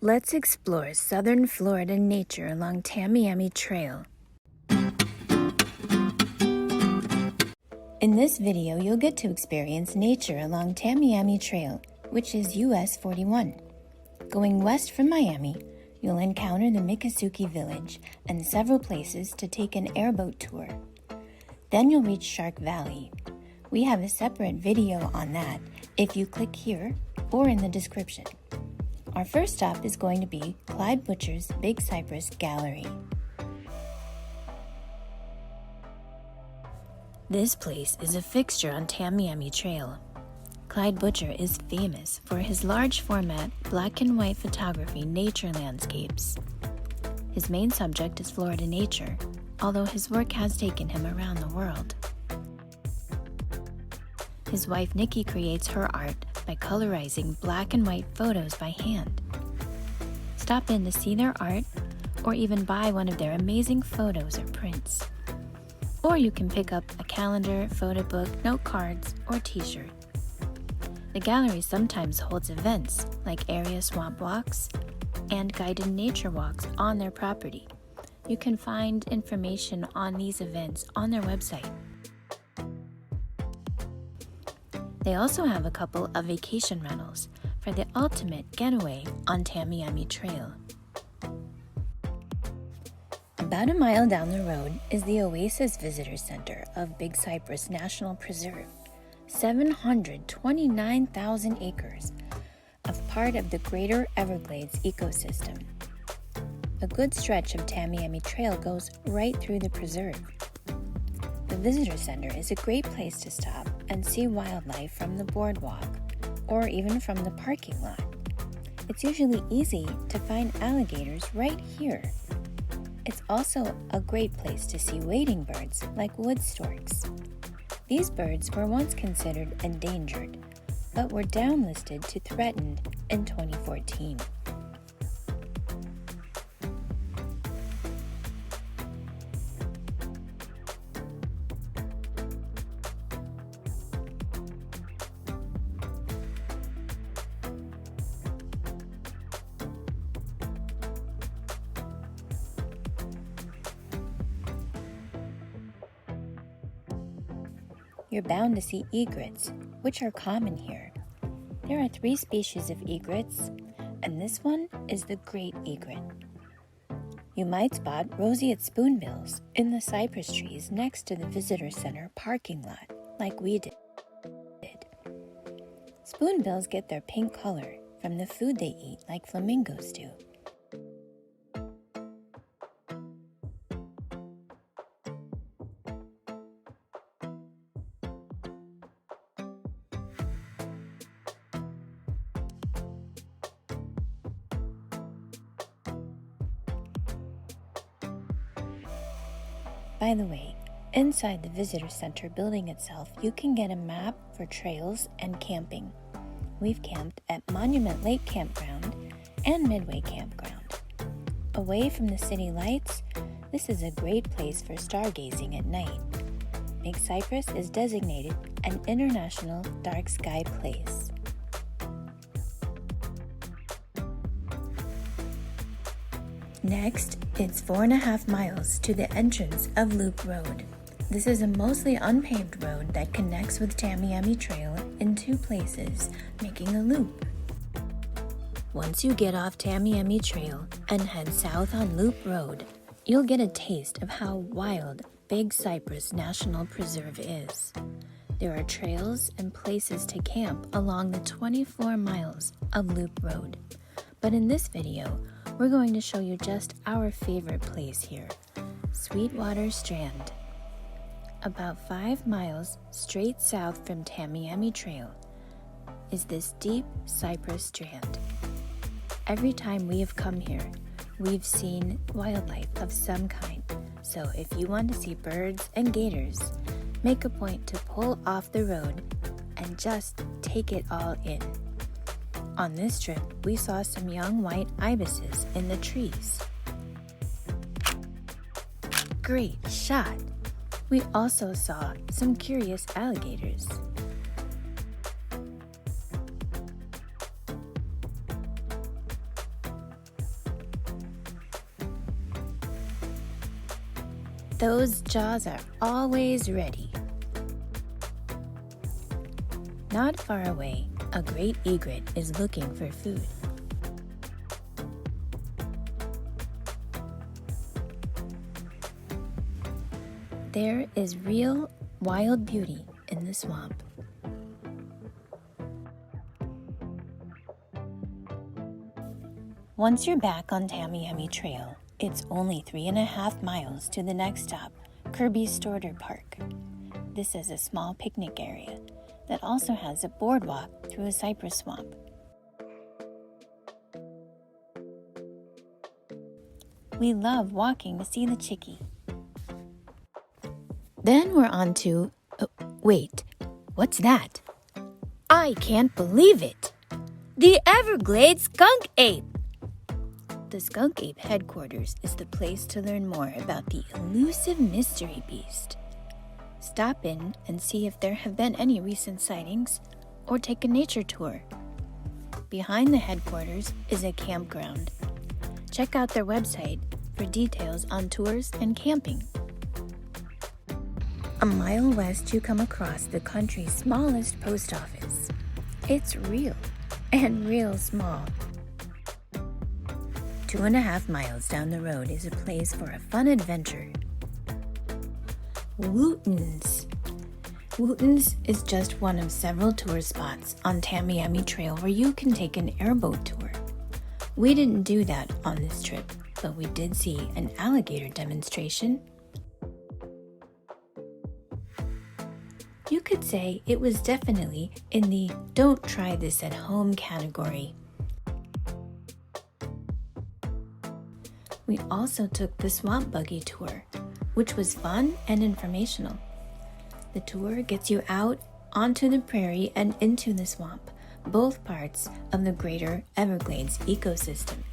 Let's explore southern Florida nature along Tamiami Trail. In this video, you'll get to experience nature along Tamiami Trail, which is US 41. Going west from Miami, you'll encounter the Miccosukee Village and several places to take an airboat tour. Then you'll reach Shark Valley. We have a separate video on that if you click here or in the description. Our first stop is going to be Clyde Butcher's Big Cypress Gallery. This place is a fixture on Tamiami Trail. Clyde Butcher is famous for his large format black and white photography nature landscapes. His main subject is Florida nature, although his work has taken him around the world. His wife Nikki creates her art by colorizing black and white photos by hand. Stop in to see their art or even buy one of their amazing photos or prints. Or you can pick up a calendar, photo book, note cards, or t-shirt. The gallery sometimes holds events like area swamp walks and guided nature walks on their property. You can find information on these events on their website. They also have a couple of vacation rentals for the ultimate getaway on Tamiami Trail. About a mile down the road is the Oasis Visitor Center of Big Cypress National Preserve, 729,000 acres of part of the greater Everglades ecosystem. A good stretch of Tamiami Trail goes right through the preserve. The Visitor Center is a great place to stop and see wildlife from the boardwalk or even from the parking lot. It's usually easy to find alligators right here. It's also a great place to see wading birds like wood storks. These birds were once considered endangered, but were downlisted to threatened in 2014. You're bound to see egrets, which are common here. There are 3 species of egrets, and this one is the great egret. You might spot roseate spoonbills in the cypress trees next to the Visitor Center parking lot, like we did. Spoonbills get their pink color from the food they eat, like flamingos do. By the way, inside the Visitor Center building itself, you can get a map for trails and camping. We've camped at Monument Lake Campground and Midway Campground. Away from the city lights, this is a great place for stargazing at night. Big Cypress is designated an International Dark Sky Place. Next, it's 4.5 miles to the entrance of Loop Road. This is a mostly unpaved road that connects with Tamiami Trail in 2 places, making a loop. Once you get off Tamiami Trail and head south on Loop Road, you'll get a taste of how wild Big Cypress National Preserve is. There are trails and places to camp along the 24 miles of Loop Road. But in this video, we're going to show you just our favorite place here, Sweetwater Strand. About 5 miles straight south from Tamiami Trail is this deep cypress strand. Every time we have come here, we've seen wildlife of some kind. So if you want to see birds and gators, make a point to pull off the road and just take it all in. On this trip, we saw some young white ibises in the trees. Great shot! We also saw some curious alligators. Those jaws are always ready. Not far away, a great egret is looking for food. There is real wild beauty in the swamp. Once you're back on Tamiami Trail, it's only 3.5 miles to the next stop, Kirby Storder Park. This is a small picnic area that also has a boardwalk through a cypress swamp. We love walking to see the chickie. Then we're on to... wait, what's that? I can't believe it! The Everglades skunk ape! The skunk ape headquarters is the place to learn more about the elusive mystery beast. Stop in and see if there have been any recent sightings, or take a nature tour. Behind the headquarters is a campground. Check out their website for details on tours and camping. A mile west, you come across the country's smallest post office. It's real small. 2.5 miles down the road is a place for a fun adventure. Wooten's. Wooten's is just one of several tour spots on Tamiami Trail where you can take an airboat tour. We didn't do that on this trip, but we did see an alligator demonstration. You could say it was definitely in the don't try this at home category. We also took the swamp buggy tour, which was fun and informational. The tour gets you out onto the prairie and into the swamp, both parts of the greater Everglades ecosystem.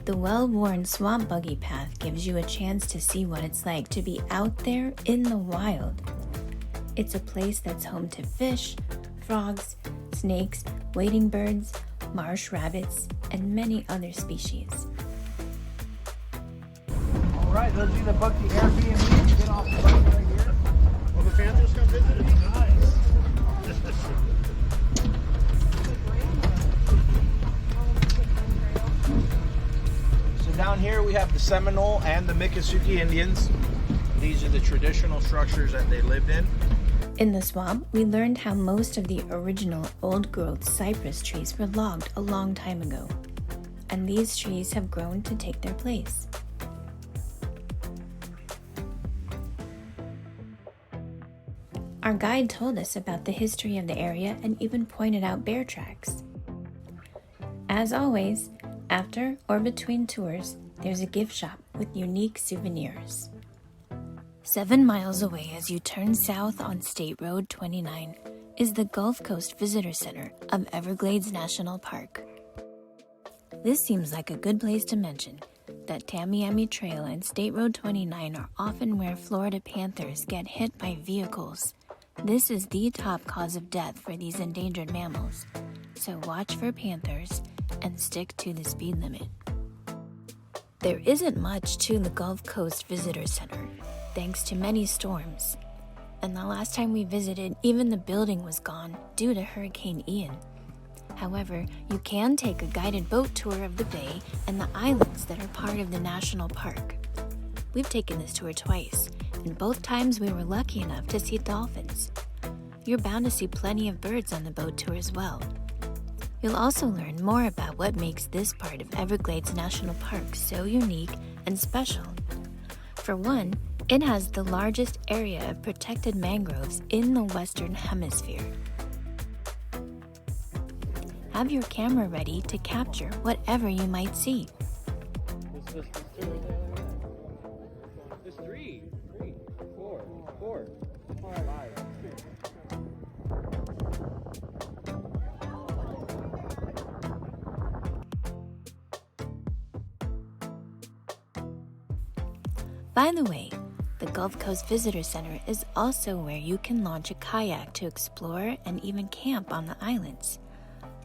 The well-worn swamp buggy path gives you a chance to see what it's like to be out there in the wild. It's a place that's home to fish, frogs, snakes, wading birds, marsh rabbits, and many other species. All right, those of you that booked the Airbnb, get off the boat right here. Will the Panthers come visit me? Nice. So down here we have the Seminole and the Miccosukee Indians. These are the traditional structures that they lived in. In the swamp, we learned how most of the original old-growth cypress trees were logged a long time ago, and these trees have grown to take their place. Our guide told us about the history of the area and even pointed out bear tracks. As always, after or between tours, there's a gift shop with unique souvenirs. 7 miles away as you turn south on State Road 29 is the Gulf Coast Visitor Center of Everglades National Park. This seems like a good place to mention that Tamiami Trail and State Road 29 are often where Florida panthers get hit by vehicles. This is the top cause of death for these endangered mammals, so watch for panthers and stick to the speed limit. There isn't much to the Gulf Coast Visitor Center, thanks to many storms. And the last time we visited, even the building was gone due to Hurricane Ian. However, you can take a guided boat tour of the bay and the islands that are part of the national park. We've taken this tour twice, and both times we were lucky enough to see dolphins. You're bound to see plenty of birds on the boat tour as well. You'll also learn more about what makes this part of Everglades National Park so unique and special. For one, it has the largest area of protected mangroves in the Western Hemisphere. Have your camera ready to capture whatever you might see. There's three, four. By the way, the Gulf Coast Visitor Center is also where you can launch a kayak to explore and even camp on the islands.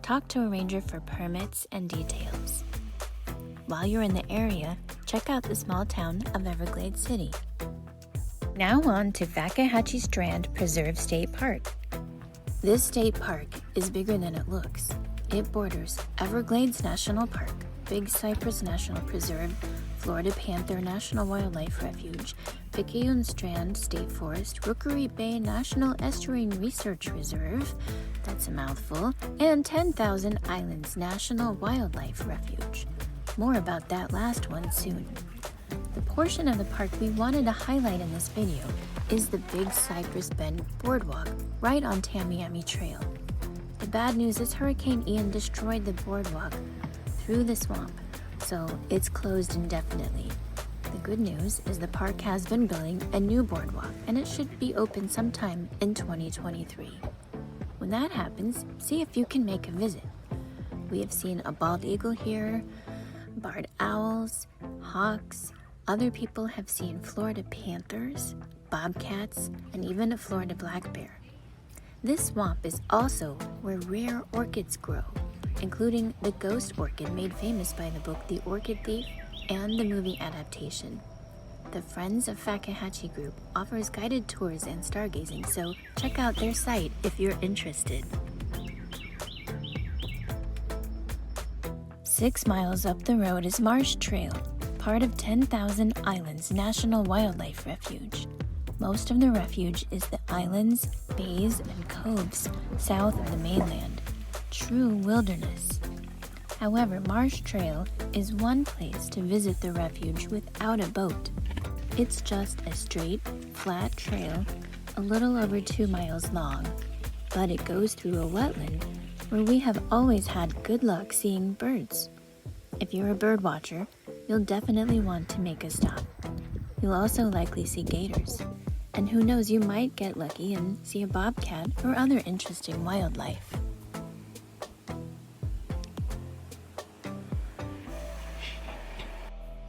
Talk to a ranger for permits and details. While you're in the area, check out the small town of Everglades City. Now on to Fakahatchee Strand Preserve State Park. This state park is bigger than it looks. It borders Everglades National Park, Big Cypress National Preserve, Florida Panther National Wildlife Refuge, Picayune Strand State Forest, Rookery Bay National Estuarine Research Reserve, that's a mouthful, and 10,000 Islands National Wildlife Refuge. More about that last one soon. The portion of the park we wanted to highlight in this video is the Big Cypress Bend Boardwalk right on Tamiami Trail. The bad news is Hurricane Ian destroyed the boardwalk through the swamp, so it's closed indefinitely. The good news is the park has been building a new boardwalk and it should be open sometime in 2023. When that happens, see if you can make a visit. We have seen a bald eagle here, barred owls, hawks. Other people have seen Florida panthers, bobcats, and even a Florida black bear. This swamp is also where rare orchids grow, including the ghost orchid made famous by the book The Orchid Thief and the movie adaptation. The Friends of Fakahatchee group offers guided tours and stargazing, so check out their site if you're interested. 6 miles up the road is Marsh Trail, part of 10,000 Islands National Wildlife Refuge. Most of the refuge is the islands, bays, and coves south of the mainland. True wilderness. However, Marsh Trail is one place to visit the refuge without a boat. It's just a straight, flat trail, a little over 2 miles long, but it goes through a wetland where we have always had good luck seeing birds. If you're a bird watcher, you'll definitely want to make a stop. You'll also likely see gators. And who knows, you might get lucky and see a bobcat or other interesting wildlife.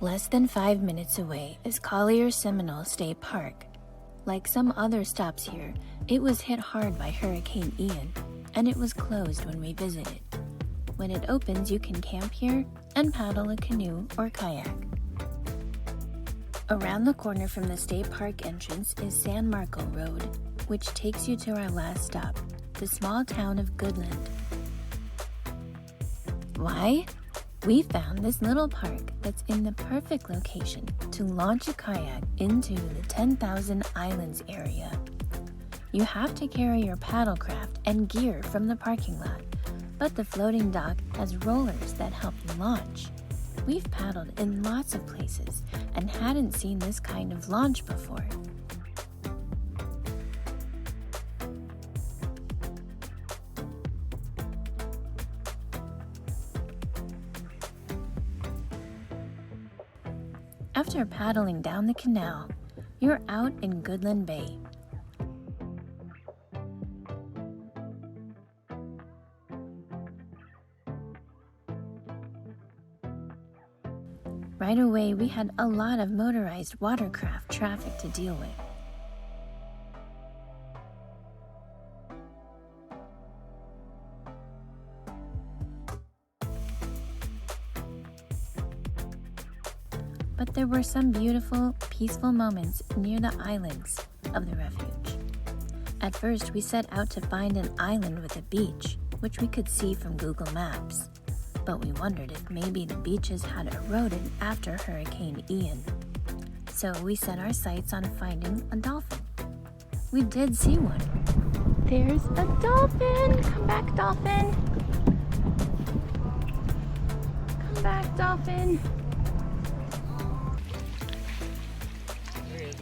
Less than 5 minutes away is Collier Seminole State Park. Like some other stops here, it was hit hard by Hurricane Ian, and it was closed when we visited. When it opens, you can camp here and paddle a canoe or kayak. Around the corner from the state park entrance is San Marco Road, which takes you to our last stop, the small town of Goodland. Why? We found this little park that's in the perfect location to launch a kayak into the 10,000 Islands area. You have to carry your paddlecraft and gear from the parking lot, but the floating dock has rollers that help you launch. We've paddled in lots of places and hadn't seen this kind of launch before. After paddling down the canal, you're out in Goodland Bay. Right away, we had a lot of motorized watercraft traffic to deal with. But there were some beautiful, peaceful moments near the islands of the refuge. At first, we set out to find an island with a beach, which we could see from Google Maps. But we wondered if maybe the beaches had eroded after Hurricane Ian. So we set our sights on finding a dolphin. We did see one. There's a dolphin! Come back, dolphin! Come back, dolphin! There he is.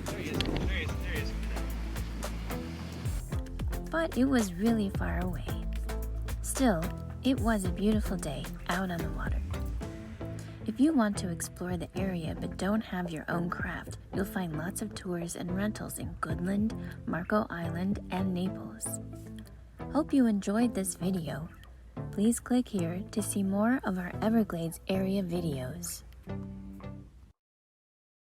There he is. But it was really far away. Still, it was a beautiful day out on the water. If you want to explore the area but don't have your own craft, you'll find lots of tours and rentals in Goodland, Marco Island, and Naples. Hope you enjoyed this video. Please click here to see more of our Everglades area videos.